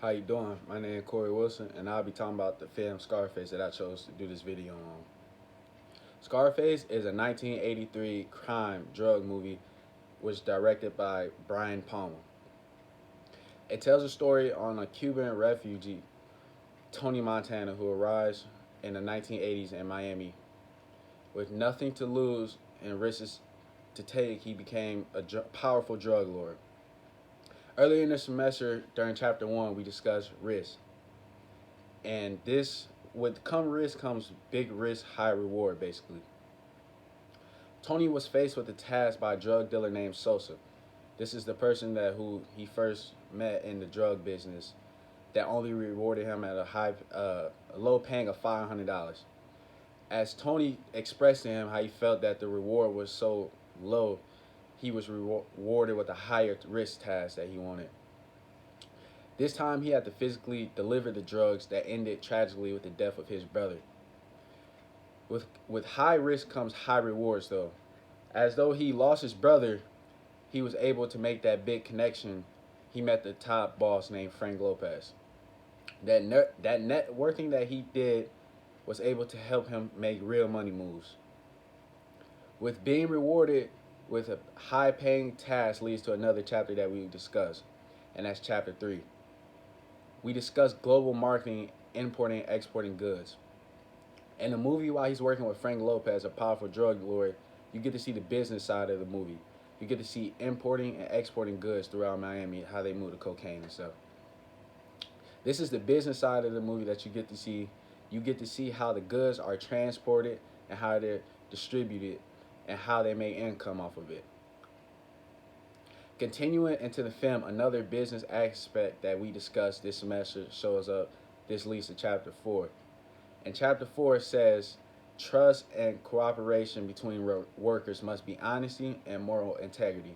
How you doing? My name is Corey Wilson, and I'll be talking about the film Scarface that I chose to do this video on. Scarface is a 1983 crime drug movie which directed by Brian Palmer. It tells a story on a Cuban refugee, Tony Montana, who arrives in the 1980s in Miami. With nothing to lose and risks to take, he became a powerful drug lord. Earlier in the semester, during chapter 1, we discussed risk. And this, with come risk comes big risk, high reward, basically. Tony was faced with a task by a drug dealer named Sosa. This is the person who he first met in the drug business that only rewarded him at a low paying of $500. As Tony expressed to him how he felt that the reward was so low, he was rewarded with a higher risk task that he wanted. This time he had to physically deliver the drugs that ended tragically with the death of his brother. With high risk comes high rewards though. As though he lost his brother, he was able to make that big connection. He met the top boss named Frank Lopez. That networking that he did was able to help him make real money moves. With being rewarded with a high paying task leads to another chapter that we discuss, and that's chapter 3. We discuss global marketing, importing, and exporting goods. In the movie, while he's working with Frank Lopez, a powerful drug lord, you get to see the business side of the movie. You get to see importing and exporting goods throughout Miami, how they move the cocaine and stuff. This is the business side of the movie that you get to see. You get to see how the goods are transported and how they're distributed and how they make income off of it. Continuing into the film, another business aspect that we discussed this semester shows up. This leads to chapter 4. And chapter 4 says, trust and cooperation between workers must be honesty and moral integrity,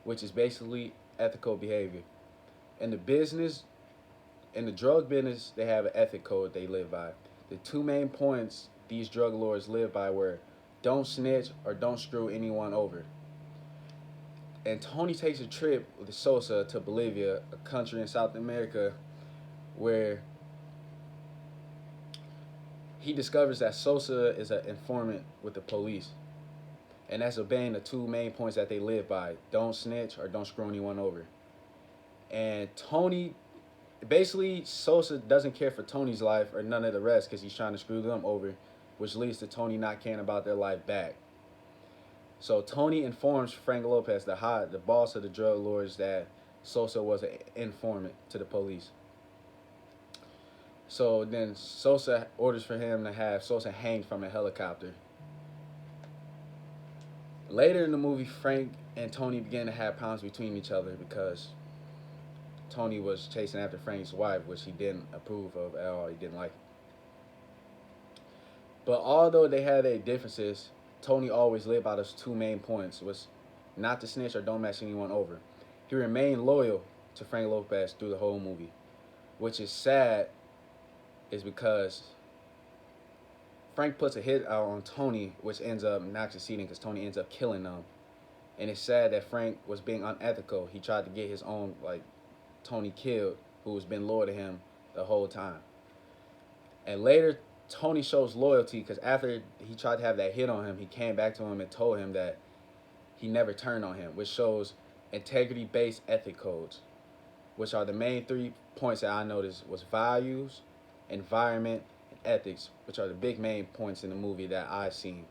which is basically ethical behavior. In the drug business, they have an ethic code they live by. The two main points these drug lords live by were don't snitch or don't screw anyone over. And Tony takes a trip with Sosa to Bolivia, a country in South America, where he discovers that Sosa is an informant with the police. And that's obeying the two main points that they live by. Don't snitch or don't screw anyone over. And Tony, basically, Sosa doesn't care for Tony's life or none of the rest because he's trying to screw them over, which leads to Tony not caring about their life back. So Tony informs Frank Lopez, the boss of the drug lords, that Sosa was an informant to the police. So then Sosa orders for him to have Sosa hanged from a helicopter. Later in the movie, Frank and Tony began to have problems between each other because Tony was chasing after Frank's wife, which he didn't approve of at all. He didn't like it. But although they had their differences, Tony always lived by those two main points, was not to snitch or don't mess anyone over. He remained loyal to Frank Lopez through the whole movie, which is sad, is because Frank puts a hit out on Tony, which ends up not succeeding because Tony ends up killing them. And it's sad that Frank was being unethical. He tried to get his own, Tony killed, who has been loyal to him the whole time. And later, Tony shows loyalty because after he tried to have that hit on him, he came back to him and told him that he never turned on him, which shows integrity-based ethic codes, which are the main 3 points that I noticed was values, environment, and ethics, which are the big main points in the movie that I've seen.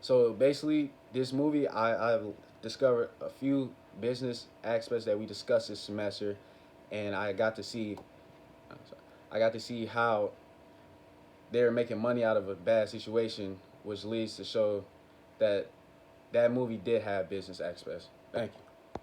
So basically, this movie, I've discovered a few business aspects that we discussed this semester, and I got to see how they're making money out of a bad situation, which leads to show that that movie did have business aspects. Thank you.